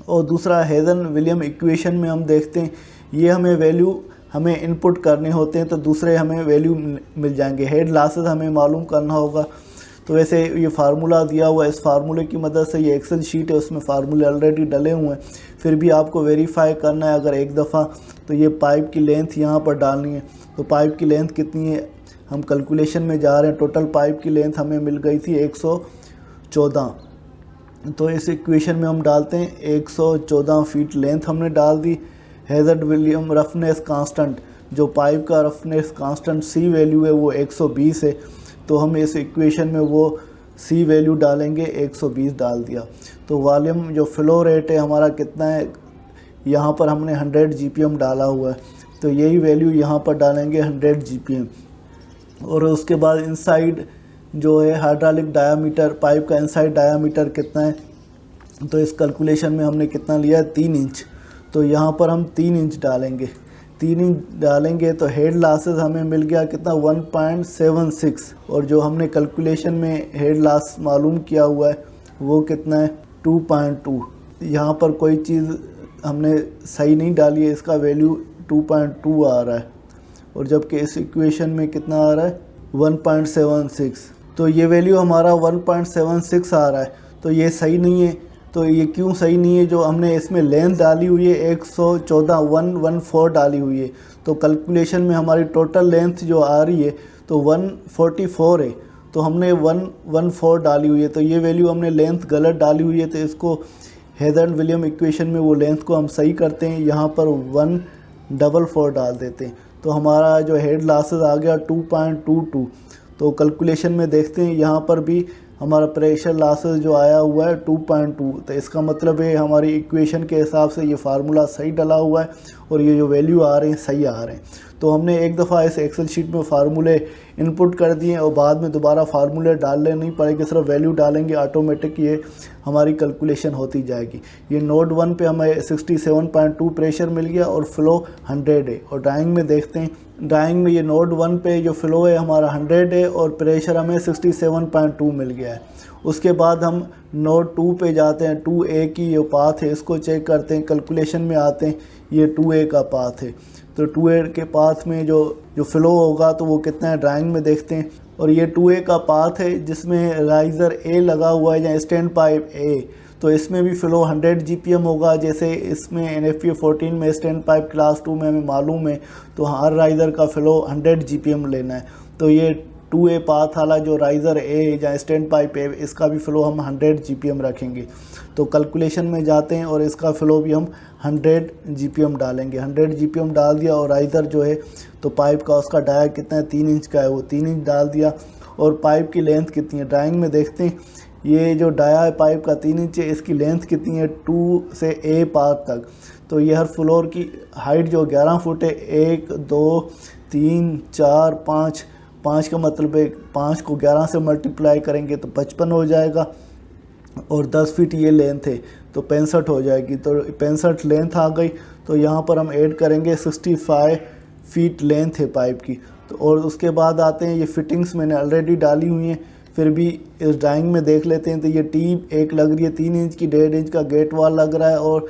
और दूसरा हेजन विलियम इक्वेशन में हम देखते हैं, ये हमें वैल्यू हमें इनपुट करने होते हैं तो दूसरे हमें वैल्यू मिल जाएंगे। हेड लॉसेस हमें मालूम करना होगा, तो वैसे ये फार्मूला दिया हुआ है, इस फार्मूले की मदद से ये एक्सेल शीट है उसमें फार्मूले ऑलरेडी डले हुए हैं, फिर भी आपको वेरीफाई करना है अगर एक दफ़ा। तो ये पाइप की लेंथ यहाँ पर डालनी है, तो पाइप की लेंथ कितनी है, हम कैलकुलेशन में जा रहे हैं। टोटल पाइप की लेंथ हमें मिल गई थी 114, तो इस इक्वेशन में हम डालते हैं 114 फीट लेंथ हमने डाल दी। हेजर्ड विलियम रफनेस कांस्टेंट, जो पाइप का रफनेस कांस्टेंट सी वैल्यू है वो 120 है, तो हम इस इक्वेशन में वो सी वैल्यू डालेंगे, 120 डाल दिया। तो वॉल्यूम जो फ्लो रेट है हमारा कितना है, यहाँ पर हमने 100 GPM डाला हुआ है, तो यही वैल्यू यहाँ पर डालेंगे 100 GPM। और उसके बाद इनसाइड जो है हाइड्रोलिक डायामीटर, पाइप का इनसाइड डायामीटर कितना है, तो इस कैलकुलेशन में हमने कितना लिया है 3 इंच, तो यहाँ पर हम 3 इंच डालेंगे। 3 इंच डालेंगे तो हेड लॉसेस हमें मिल गया कितना 1.76, और जो हमने कैलकुलेशन में हेड लॉस मालूम किया हुआ है वो कितना है 2.2। यहाँ पर कोई चीज़ हमने सही नहीं डाली है, इसका वैल्यू 2.2 आ रहा है, और जबकि इस इक्वेशन में कितना आ रहा है 1.76, तो ये वैल्यू हमारा 1.76 आ रहा है, तो ये सही नहीं है। तो ये क्यों सही नहीं है, जो हमने इसमें लेंथ डाली हुई है 114 डाली हुई है, तो कैलकुलेशन में हमारी टोटल लेंथ जो आ रही है तो 144 है, तो हमने 114 डाली हुई है, तो ये वैल्यू हमने लेंथ गलत डाली हुई है। तो इसको हेजर विलियम इक्वेशन में वो लेंथ को हम सही करते हैं, यहाँ पर 144 डाल देते हैं, तो हमारा जो हेड लॉसेस आ गया 2.22। तो कैलकुलेशन में देखते हैं यहाँ पर भी हमारा प्रेशर लॉसेस जो आया हुआ है 2.2, तो इसका मतलब है हमारी इक्वेशन के हिसाब से ये फार्मूला सही डला हुआ है और ये जो वैल्यू आ रहे हैं सही आ रहे हैं। तो हमने एक दफ़ा इस एक्सेल शीट में फार्मूले इनपुट कर दिए और बाद में दोबारा फार्मूले डालने नहीं पड़ेंगे, सिर्फ वैल्यू डालेंगे, ऑटोमेटिक ये हमारी कैलकुलेशन होती जाएगी। ये नोड 1 पे हमें 67.2 प्रेशर मिल गया और फ्लो 100 है। और ड्राइंग में देखते हैं, ड्राइंग में ये नोड 1 पे जो फ्लो है हमारा 100 है और प्रेशर हमें 67.2 मिल गया है। उसके बाद हम नोड 2 पे जाते हैं, 2A की जो पाथ है इसको चेक करते हैं, कैलकुलेशन में आते हैं, ये 2A का पाथ है, तो 2A के पाथ में जो फ्लो होगा तो वो कितना है ड्राइंग में देखते हैं। और ये 2A का पाथ है जिसमें राइज़र A लगा हुआ है या स्टैंड पाइप A, तो इसमें भी फ़्लो 100 GPM होगा। जैसे इसमें NFPA 14 में स्टैंड पाइप क्लास 2 में हमें मालूम है, तो हर राइज़र का फ़्लो 100 GPM लेना है। तो ये 2A पाथ वाला जो राइज़र A या स्टैंड पाइप A, इसका भी फ़्लो हम 100 GPM रखेंगे। तो कैलकुलेशन में जाते हैं और इसका फ़्लो भी हम 100 GPM डालेंगे। 100 GPM डाल दिया और राइज़र जो है तो पाइप का उसका डाया कितना है 3 इंच का है, वो 3 इंच डाल दिया। और पाइप की लेंथ कितनी है ड्राइंग में देखते हैं, ये जो डाया है पाइप का 3 इंच है, इसकी लेंथ कितनी है 2 से A पाथ तक। तो ये हर फ्लोर की हाइट जो 11 फुट है, 1 2 3 4 5, 5 का मतलब है 5 को 11 से मल्टीप्लाई करेंगे तो 55 हो जाएगा, और 10 फीट ये लेंथ है तो 65 हो जाएगी। तो 65 लेंथ आ गई, तो यहाँ पर हम ऐड करेंगे 65 फीट लेंथ है पाइप की। तो और उसके बाद आते हैं, ये फिटिंग्स मैंने ऑलरेडी डाली हुई हैं, फिर भी इस ड्राइंग में देख लेते हैं। तो ये टीप एक लग रही है 3 इंच की, 1.5 इंच का गेट वाल लग रहा है और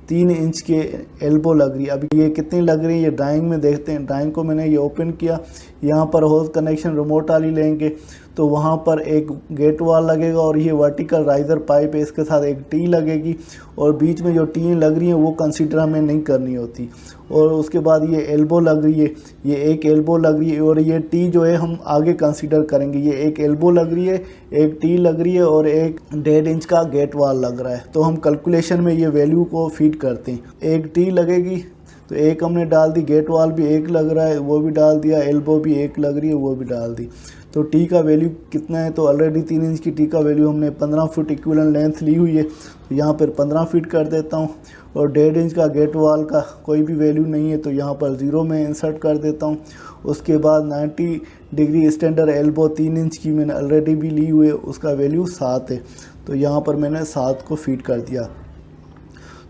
3 इंच के एल्बो लग रही है। अभी ये कितनी लग रही है ये ड्राइंग में देखते हैं। ड्राइंग को मैंने ये ओपन किया, यहाँ पर होज कनेक्शन रिमोट वाली लेंगे तो वहाँ पर एक गेट वाल लगेगा और ये वर्टिकल राइज़र पाइप है, इसके साथ एक टी लगेगी, और बीच में जो टी लग रही है वो कंसीडर हमें नहीं करनी होती। और उसके बाद ये एल्बो लग रही है, ये एक एल्बो लग रही है, और ये टी जो है हम आगे कंसीडर करेंगे। ये एक एल्बो लग रही है, एक टी लग रही है और एक 1.5 इंच का गेट वाल लग रहा है। तो हम कैलकुलेशन में ये वैल्यू को फीड करते हैं। एक टी लगेगी तो एक हमने डाल दी, गेट वाल भी एक लग रहा है वो भी डाल दिया, एल्बो भी एक लग रही है वो भी डाल दी। तो टी का वैल्यू कितना है, तो ऑलरेडी 3 इंच की टी का वैल्यू हमने 15 फुट इक्विवेलेंट लेंथ ली हुई है, तो यहाँ पर 15 फीट कर देता हूँ। और 1.5 इंच का गेट वाल का कोई भी वैल्यू नहीं है तो यहाँ पर 0 में इंसर्ट कर देता हूँ। उसके बाद 90 डिग्री स्टैंडर्ड एल्बो 3 इंच की मैंने ऑलरेडी भी ली हुई है, उसका वैल्यू 7 है, तो यहाँ पर मैंने 7 को फीड कर दिया।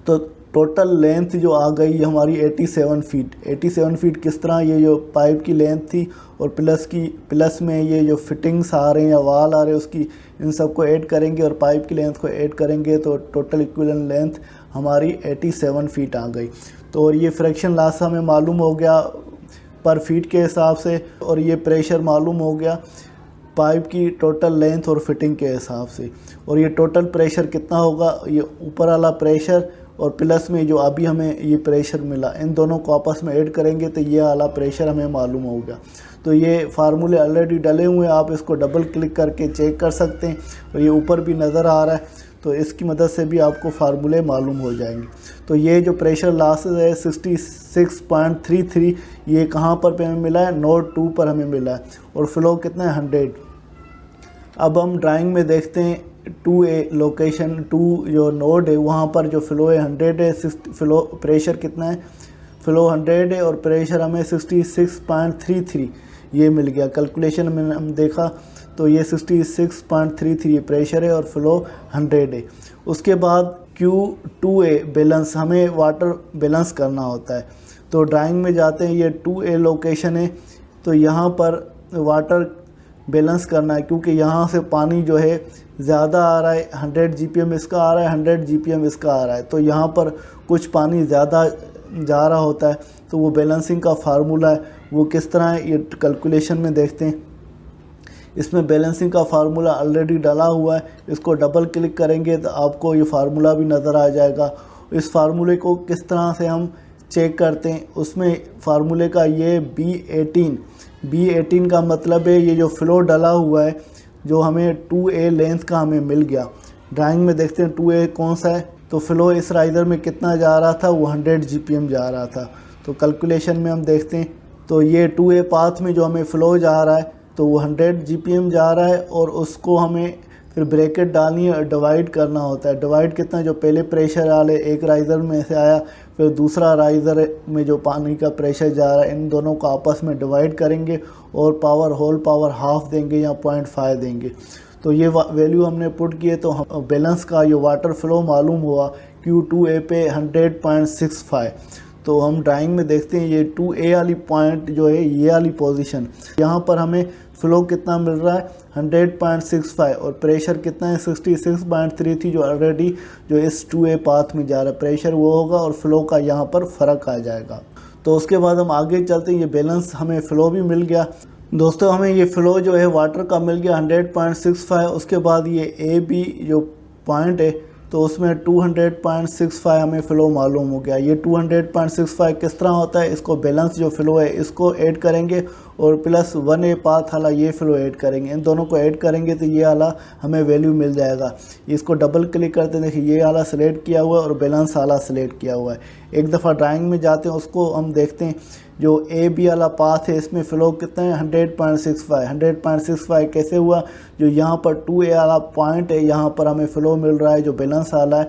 तो टोटल लेंथ जो आ गई हमारी 87 फीट। 87 फीट किस तरह, ये जो पाइप की लेंथ थी और प्लस में ये जो फिटिंग्स आ रहे हैं या वाल आ रहे हैं उसकी, इन सबको ऐड करेंगे और पाइप की लेंथ को ऐड करेंगे तो टोटल इक्विवेलेंट लेंथ हमारी 87 फीट आ गई। तो और ये फ्रैक्शन लॉस हमें मालूम हो गया पर फीट के हिसाब से, और ये प्रेशर मालूम हो गया पाइप की टोटल लेंथ और फिटिंग के हिसाब से। और ये टोटल प्रेशर कितना होगा, ये ऊपर वाला प्रेशर और प्लस में जो अभी हमें ये प्रेशर मिला, इन दोनों को आपस में ऐड करेंगे तो ये वाला प्रेशर हमें मालूम होगा। तो ये फार्मूले ऑलरेडी डले हुए हैं, आप इसको डबल क्लिक करके चेक कर सकते हैं, और ये ऊपर भी नज़र आ रहा है, तो इसकी मदद से भी आपको फार्मूले मालूम हो जाएंगे। तो ये जो प्रेशर लॉसेस है 66.33, ये कहाँ पर हमें मिला है, नोड 2 पर हमें मिला है, और फ्लो कितना है 100। अब हम ड्राइंग में देखते हैं 2A लोकेशन 2 जो नोड है वहाँ पर जो फ़्लो है 100 है, फ़्लो प्रेशर कितना है, फ़्लो 100 है और प्रेशर हमें 66.33 ये मिल गया। कैलकुलेशन में हम देखा तो ये 66.33 प्रेशर है और फ़्लो 100 है। उसके बाद Q2A बैलेंस, हमें वाटर बैलेंस करना होता है। तो ड्राइंग में जाते हैं, ये 2A लोकेशन है, तो यहाँ पर वाटर बैलेंस करना है क्योंकि यहाँ से पानी जो है ज़्यादा आ रहा है, 100 GPM इसका आ रहा है, 100 GPM इसका आ रहा है, तो यहाँ पर कुछ पानी ज़्यादा जा रहा होता है। तो वो बैलेंसिंग का फार्मूला है, वो किस तरह है ये कैलकुलेशन में देखते हैं। इसमें बैलेंसिंग का फार्मूला ऑलरेडी डाला हुआ है, इसको डबल क्लिक करेंगे तो आपको ये फार्मूला भी नज़र आ जाएगा। इस फार्मूले को किस तरह से हम चेक करते हैं, उसमें फार्मूले का ये B18 का मतलब है ये जो फ़्लो डाला हुआ है जो हमें 2A लेंथ का हमें मिल गया। ड्राइंग में देखते हैं 2A कौन सा है, तो फ़्लो इस राइज़र में कितना जा रहा था, वो 100 GPM जा रहा था। तो कैलकुलेशन में हम देखते हैं तो ये 2A पाथ में जो हमें फ़्लो जा रहा है तो वो 100 GPM जा रहा है और उसको हमें फिर ब्रैकेट डालनी है और डिवाइड करना होता है। डिवाइड कितना, जो पहले प्रेशर वाले एक राइज़र में से आया फिर दूसरा राइज़र में जो पानी का प्रेशर जा रहा है, इन दोनों को आपस में डिवाइड करेंगे और पावर होल पावर हाफ देंगे या 0.5 देंगे। तो ये वैल्यू हमने पुट किए तो हम बैलेंस का ये वाटर फ़्लो मालूम हुआ Q2A पे 100.65। तो हम ड्राइंग में देखते हैं ये 2A वाली पॉइंट जो है ये वाली पोजीशन, यहाँ पर हमें फ़्लो कितना मिल रहा है 100.65 और प्रेशर कितना है 66.33 जो ऑलरेडी जो इस 2A पाथ में जा रहा है, प्रेशर वो होगा और फ़्लो का यहाँ पर फ़र्क आ जाएगा। तो उसके बाद हम आगे चलते हैं, ये बैलेंस हमें फ़्लो भी मिल गया। दोस्तों हमें ये फ़्लो जो है वाटर का मिल गया 100.65। उसके बाद ये AB जो पॉइंट है तो उसमें 200.65 हमें फ़्लो मालूम हो गया। ये 200.65 किस तरह होता है, इसको बैलेंस जो फ़्लो है इसको ऐड करेंगे और प्लस 1A पाथ वाला ये फ़्लो ऐड करेंगे, इन दोनों को ऐड करेंगे तो ये वाला हमें वैल्यू मिल जाएगा। इसको डबल क्लिक करते हैं, देखिए ये वाला सिलेक्ट किया हुआ है और बैलेंस वाला सिलेक्ट किया हुआ है। एक दफ़ा ड्राइंग में जाते हैं उसको हम देखते हैं, जो AB वाला पाथ है इसमें फ़्लो कितना है 100.65। 100.65 कैसे हुआ, जो यहाँ पर 2A वाला पॉइंट है यहाँ पर हमें फ़्लो मिल रहा है जो बैलेंस वाला है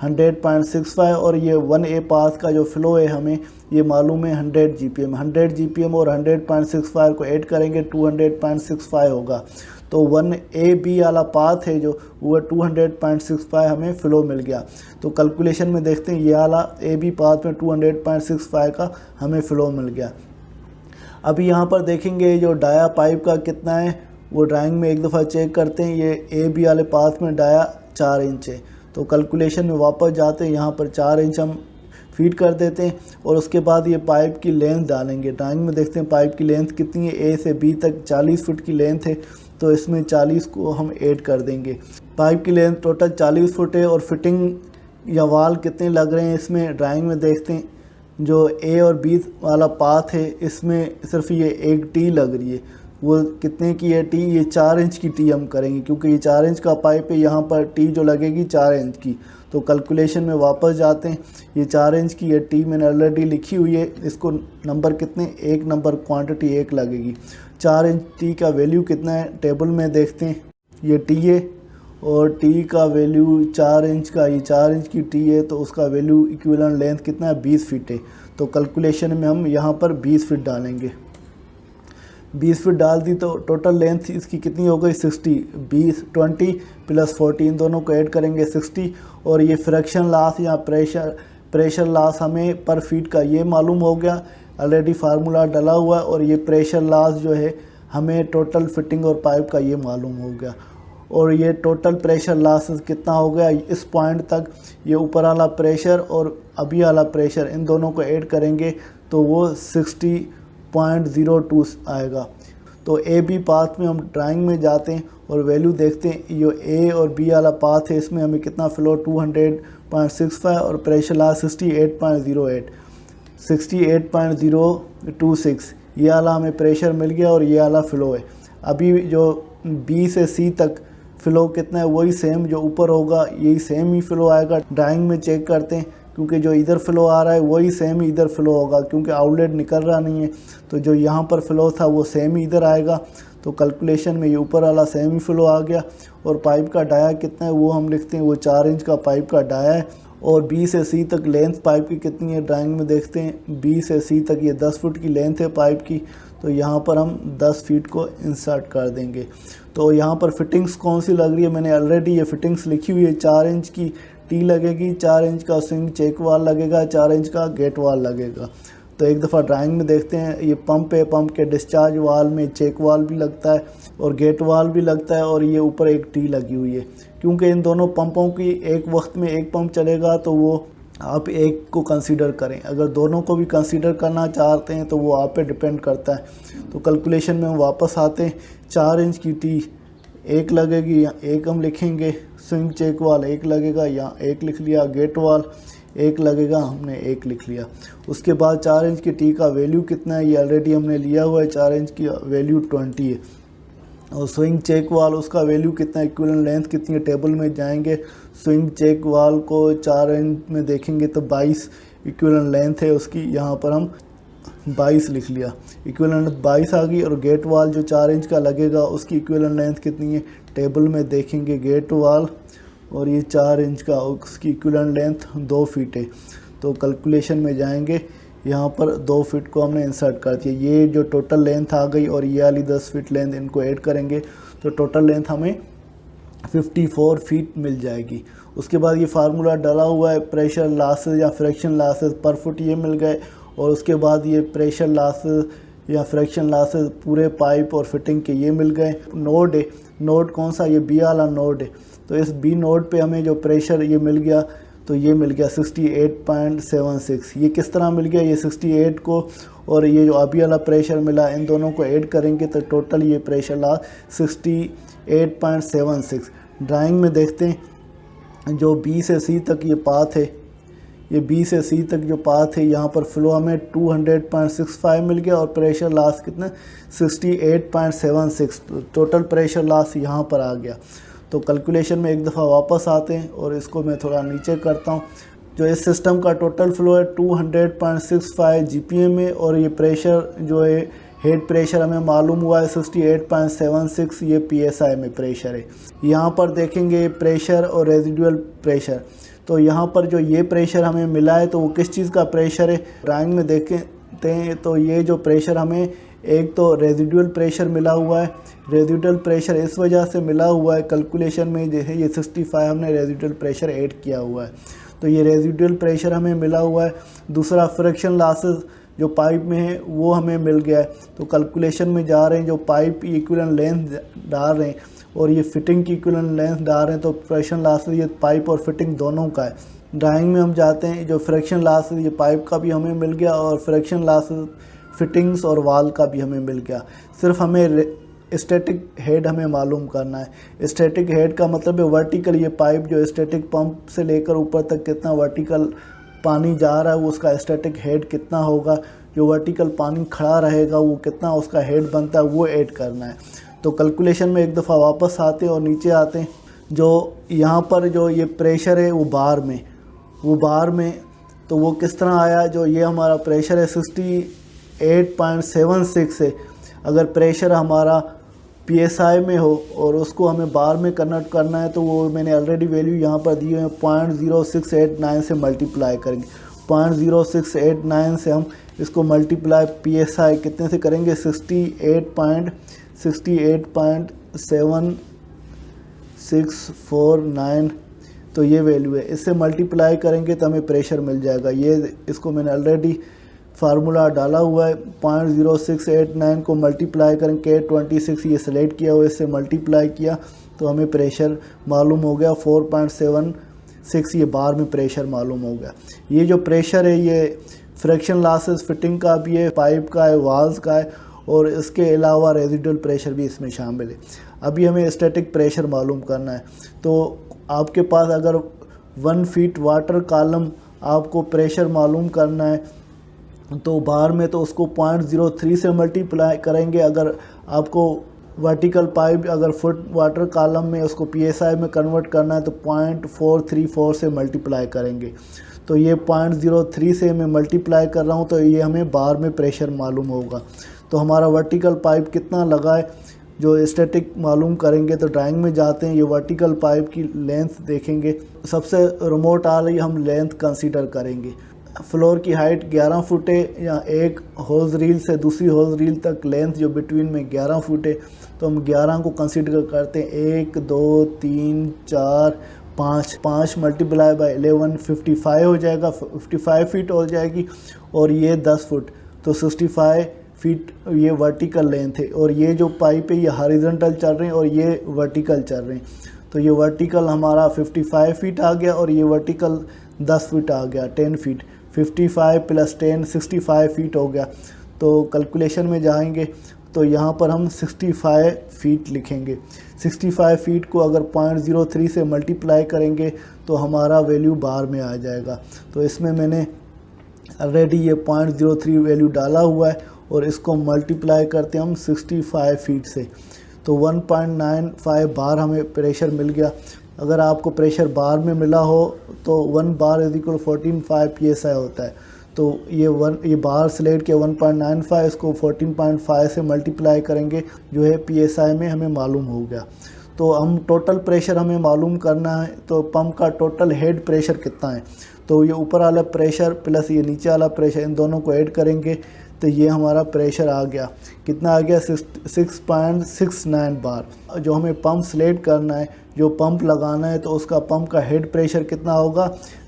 100.65 और ये 1A पाथ का जो फ़्लो है हमें ये मालूम है 100 GPM। 100 GPM और 100.65 को ऐड करेंगे 200.65 होगा। तो 1AB वाला पाथ है जो वो 200.65 हमें फ़्लो मिल गया। तो कैलकुलेशन में देखते हैं ये वाला AB पाथ में 200.65 का हमें फ़्लो मिल गया। अभी यहाँ पर देखेंगे जो डाया पाइप का कितना है, वो ड्राइंग में एक दफ़ा चेक करते हैं। ये AB वाले पाथ में डाया 4 इंच है, तो कैलकुलेशन में वापस जाते हैं, यहाँ पर 4 इंच हम फीड कर देते हैं और उसके बाद ये पाइप की लेंथ डालेंगे। ड्राइंग में देखते हैं पाइप की लेंथ कितनी है, A से B तक 40 फुट की लेंथ है, तो इसमें 40 को हम ऐड कर देंगे। पाइप की लेंथ टोटल 40 फुट है और फिटिंग या वाल कितने लग रहे हैं इसमें ड्राइंग में देखते हैं। जो A और B वाला पाथ है इसमें सिर्फ ये एक टी लग रही है, वो कितने की है टी, ये 4 इंच की टी हम करेंगे क्योंकि ये 4 इंच का पाइप है, यहाँ पर टी जो लगेगी 4 इंच की। तो कैलकुलेशन में वापस जाते हैं, ये 4 इंच की ये टी मैंने ऑलरेडी लिखी हुई है, इसको नंबर कितने, 1 नंबर क्वांटिटी 1 लगेगी। 4 इंच टी का वैल्यू कितना है टेबल में देखते हैं, ये टी है और टी का वैल्यू 4 इंच का, ये 4 इंच की टी है तो उसका वैल्यू इक्विवेलेंट लेंथ कितना है 20 फीट है। तो कैलकुलेशन में हम यहाँ पर 20 फीट डालेंगे। 20 फीट डाल दी तो टोटल लेंथ इसकी कितनी हो गई 60। 20 प्लस 40 इन दोनों को ऐड करेंगे 60 और ये फ्रैक्शन लॉस या प्रेशर लॉस हमें पर फीट का ये मालूम हो गया, ऑलरेडी फार्मूला डला हुआ है और ये प्रेशर लॉस जो है हमें टोटल फिटिंग और पाइप का ये मालूम हो गया। और ये टोटल प्रेशर लॉस कितना हो गया इस पॉइंट तक, ये ऊपर वाला प्रेशर और अभी वाला प्रेशर इन दोनों को ऐड करेंगे तो वो 60.02 आएगा। तो AB पाथ में हम ड्राइंग में जाते हैं और वैल्यू देखते हैं, ये A और B वाला पाथ है इसमें हमें कितना फ़्लो 200.65 और प्रेशर लॉस 68.26 ये वाला हमें प्रेशर मिल गया और ये वाला फ़्लो है। अभी जो B से C तक फ़्लो कितना है वही सेम जो ऊपर होगा यही सेम ही फ़्लो आएगा। ड्राइंग में चेक करते हैं क्योंकि जो इधर फ़्लो आ रहा है वही सेम ही इधर फ़्लो होगा क्योंकि आउटलेट निकल रहा नहीं है, तो जो यहाँ पर फ़्लो था वो सेम ही इधर आएगा। तो कैलकुलेशन में ये ऊपर वाला सेम ही फ़्लो आ गया और पाइप का डाया कितना है वो हम लिखते हैं, वो 4 इंच का पाइप का डाया है। और बी से सी तक लेंथ पाइप की कितनी है ड्राइंग में देखते हैं। बी से सी तक ये 10 फुट की लेंथ है पाइप की, तो यहाँ पर हम 10 फीट को इंसर्ट कर देंगे। तो यहाँ पर फिटिंग्स कौन सी लग रही है, मैंने ऑलरेडी ये फिटिंग्स लिखी हुई है। 4 इंच की टी लगेगी, 4 इंच का स्विंग चेक वाल लगेगा, 4 इंच का गेट वाल लगेगा। तो एक दफ़ा ड्राइंग में देखते हैं। ये पंप है, पंप के डिस्चार्ज वाल में चेक वाल भी लगता है और गेट वाल भी लगता है, और ये ऊपर एक टी लगी हुई है। क्योंकि इन दोनों पंपों की एक वक्त में एक पंप चलेगा तो वो आप एक को कंसीडर करें। अगर दोनों को भी कंसीडर करना चाहते हैं तो वो आप पे डिपेंड करता है। तो कैलकुलेशन में हम वापस आते हैं। 4 इंच की टी एक लगेगी, या एक हम लिखेंगे। स्विंग चेक वाल एक लगेगा, या एक लिख लिया। गेट वाल एक लगेगा, हमने एक लिख लिया। उसके बाद 4 इंच की टी का वैल्यू कितना है ये ऑलरेडी हमने लिया हुआ है। 4 इंच की वैल्यू 20 है। और स्विंग चेक वाल उसका वैल्यू कितना है, इक्विवेलेंट लेंथ कितनी है, टेबल में जाएंगे। स्विंग चेक वाल को 4 इंच में देखेंगे तो 22 इक्विवेलेंट लेंथ है उसकी, यहाँ पर हम 22 लिख लिया। इक्विवेलेंट 22 आ गई। और गेट वाल जो 4 इंच का लगेगा उसकी इक्विवेलेंट लेंथ कितनी है, टेबल में देखेंगे गेट वाल, और ये 4 इंच का, उसकी इक्विवेलेंट लेंथ 2 फीट है। तो कैलकुलेशन में जाएंगे, यहाँ पर 2 फीट को हमने इंसर्ट कर दिया। ये जो टोटल लेंथ आ गई और ये वाली 10 फीट लेंथ, इनको ऐड करेंगे तो टोटल लेंथ हमें 54 फीट मिल जाएगी। उसके बाद ये फार्मूला डाला हुआ है, प्रेशर लॉसेस या फ्रैक्शन लॉसेस पर फुट ये मिल गए। और उसके बाद ये प्रेशर लॉसेस या फ्रैक्शन लॉसेस पूरे पाइप और फिटिंग के ये मिल गए। नोड है, नोड कौन सा, ये बी वाला नोड है। तो इस बी नोड पे हमें जो प्रेशर ये मिल गया, तो ये मिल गया 68.76। ये किस तरह मिल गया, ये 68 को और ये जो अभी वाला प्रेशर मिला, इन दोनों को ऐड करेंगे तो टोटल ये प्रेशर ला 68.76। ड्राइंग में देखते हैं, जो बी से सी तक ये पाथ है, ये बी से सी तक जो पाथ है, यहाँ पर फ्लो हमें 200.65 मिल गया और प्रेशर लॉस कितना 68.76। टोटल प्रेशर लॉस यहाँ पर आ गया। तो कैलकुलेशन में एक दफ़ा वापस आते हैं और इसको मैं थोड़ा नीचे करता हूँ। जो इस सिस्टम का टोटल फ्लो है 200.65 जीपीएम में, और ये प्रेशर जो है हेड प्रेशर हमें मालूम हुआ है 68.76, ये पीएसआई में प्रेशर है। यहाँ पर देखेंगे प्रेशर और रेजिडुअल प्रेशर। तो यहाँ पर जो ये प्रेशर हमें मिला है तो वो किस चीज़ का प्रेशर है, ड्राइंग में देखते हैं। तो ये जो प्रेशर हमें, एक तो रेजिडुअल प्रेशर मिला हुआ है। रेजिडुअल प्रेशर इस वजह से मिला हुआ है, कैलकुलेशन में जो है ये 65 हमने रेजिडुअल प्रेशर ऐड किया हुआ है, तो ये रेजिडुअल प्रेशर हमें मिला हुआ है। दूसरा फ्रिक्शन लॉसेस जो पाइप में है वो हमें मिल गया है। तो कैलकुलेशन में जा रहे हैं, जो पाइप की इक्विवेलेंट लेंथ डाल रहे हैं और ये फिटिंग की इक्विवेलेंट लेंथ डाल रहे हैं, तो फ्रिक्शन लॉसेस ये पाइप और फिटिंग दोनों का है। ड्राइंग में हम जाते हैं, जो फ्रिक्शन लॉसेस ये पाइप का भी हमें मिल गया और फ्रिक्शन लॉसेस फिटिंग्स और वाल का भी हमें मिल गया। सिर्फ हमें स्टैटिक हेड हमें मालूम करना है। स्टैटिक हेड का मतलब है वर्टिकल, ये पाइप जो स्टैटिक पंप से लेकर ऊपर तक कितना वर्टिकल पानी जा रहा है वो उसका स्टैटिक हेड कितना होगा। जो वर्टिकल पानी खड़ा रहेगा वो कितना उसका हेड बनता है वो ऐड करना है। तो कैलकुलेशन में एक दफ़ा वापस आते हैं और नीचे आते हैं। जो यहाँ पर जो ये प्रेशर है वो बार में, तो वो किस तरह आया, जो ये हमारा प्रेशर है 68.76 है। अगर प्रेशर हमारा पीएसआई में हो और उसको हमें बार में कन्वर्ट करना है, तो वो मैंने ऑलरेडी वैल्यू यहाँ पर दी है, 0.0689 से मल्टीप्लाई करेंगे। 0.0689 से हम इसको मल्टीप्लाई पीएसआई कितने से करेंगे, 68.7649, तो ये वैल्यू है। इससे मल्टीप्लाई करेंगे तो हमें प्रेशर मिल जाएगा। ये इसको मैंने ऑलरेडी फार्मूला डाला हुआ है। 0.0689 को मल्टीप्लाई करेंगे 26 ये सेलेक्ट किया हुआ, इससे मल्टीप्लाई किया तो हमें प्रेशर मालूम हो गया 4.76, ये बार में प्रेशर मालूम हो गया। ये जो प्रेशर है ये फ्रिक्शन लॉसेस फिटिंग का भी है, पाइप का है, वाल्स का है, और इसके अलावा रेजिडुअल प्रेशर भी इसमें शामिल है। अभी हमें स्टैटिक प्रेशर मालूम करना है। तो आपके पास अगर 1 फीट वाटर कॉलम आपको प्रेशर मालूम करना है तो बार में तो उसको 0.03 से मल्टीप्लाई करेंगे। अगर आपको वर्टिकल पाइप अगर फुट वाटर कॉलम में उसको पीएसआई में कन्वर्ट करना है तो 0.434 से मल्टीप्लाई करेंगे। तो ये 0.03 से मैं मल्टीप्लाई कर रहा हूँ, तो ये हमें बार में प्रेशर मालूम होगा। तो हमारा वर्टिकल पाइप कितना लगा है, जो स्टैटिक मालूम करेंगे तो ड्राइंग में जाते हैं, ये वर्टिकल पाइप की लेंथ देखेंगे, सबसे रिमोट आ रही हम लेंथ कंसीडर करेंगे। फ्लोर की हाइट 11 फुट है या एक होज रील से दूसरी होज रील तक लेंथ जो बिटवीन में 11 फुट है, तो हम 11 को कंसीडर करते हैं। 1 2 3 4 5 मल्टीप्लाई बाय 11 55 हो जाएगा, 55 फीट हो जाएगी। और ये 10 फुट, तो 65 फीट ये वर्टिकल लेंथ है। और ये जो पाइप है ये हॉरिजॉन्टल चल रहे हैं और ये वर्टिकल चल रहे हैं, तो ये वर्टिकल हमारा 55 फीट आ गया और ये वर्टिकल 10 फीट आ गया, 10 फीट। 55 + 10 65 फीट हो गया। तो कैलकुलेशन में जाएंगे तो यहाँ पर हम 65 फीट लिखेंगे। 65 फीट को अगर 0.03 से मल्टीप्लाई करेंगे तो हमारा वैल्यू बार में आ जाएगा। तो इसमें मैंने ऑलरेडी ये 0.03 वैल्यू डाला हुआ है और इसको मल्टीप्लाई करते हम 65 फीट से, तो 1.95 बार हमें प्रेशर मिल गया। अगर आपको प्रेशर बार में मिला हो तो 1 बार = 14.5 PSI होता है। तो ये बार स्लेट के 1.95 इसको 14.5 से मल्टीप्लाई करेंगे, जो है PSI में हमें मालूम हो गया। तो हम टोटल प्रेशर हमें मालूम करना है, तो पंप का टोटल हेड प्रेशर कितना है, तो ये ऊपर वाला प्रेशर प्लस ये नीचे वाला प्रेशर, इन दोनों को ऐड करेंगे तो ये हमारा प्रेशर आ गया। कितना आ गया? 6.69 बार। जो हमें पंप सिलेक्ट करना है, जो पंप लगाना है, तो उसका पंप का हेड प्रेशर कितना होगा?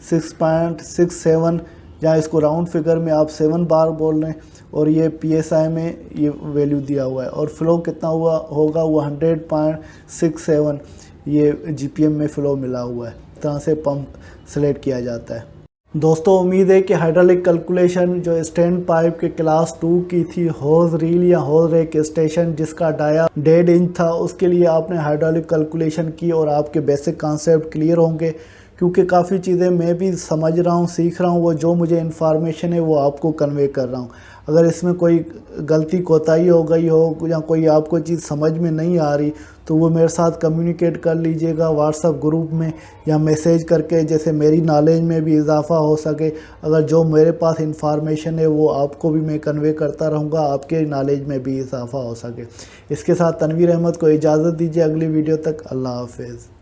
6.67, जहाँ इसको राउंड फिगर में आप 7 बार बोल रहे हैं, और ये PSI में ये वैल्यू दिया हुआ है। और फ्लो कितना होगा? वो 100.67 ये GPM में फ़्लो मिला हुआ है। इस तरह से पंप सेलेक्ट किया जाता है। दोस्तों, उम्मीद है कि हाइड्रोलिक कैलकुलेशन जो स्टैंड पाइप के क्लास 2 की थी, होज रील या होज रेक स्टेशन जिसका डाया 1.5 इंच था, उसके लिए आपने हाइड्रोलिक कैलकुलेशन की और आपके बेसिक कॉन्सेप्ट क्लियर होंगे। क्योंकि काफ़ी चीज़ें मैं भी समझ रहा हूँ, सीख रहा हूँ, वो जो मुझे इन्फॉर्मेशन है वो आपको कन्वे कर रहा हूँ। अगर इसमें कोई गलती कोताही हो गई हो या कोई आपको चीज़ समझ में नहीं आ रही तो वो मेरे साथ कम्युनिकेट कर लीजिएगा व्हाट्सएप ग्रुप में या मैसेज करके, जैसे मेरी नॉलेज में भी इजाफ़ा हो सके। अगर जो मेरे पास इंफॉर्मेशन है वो आपको भी मैं कन्वे करता रहूँगा, आपके नॉलेज में भी इजाफ़ा हो सके। इसके साथ तनवीर अहमद को इजाज़त दीजिए। अगली वीडियो तक अल्लाह हाफ़िज़।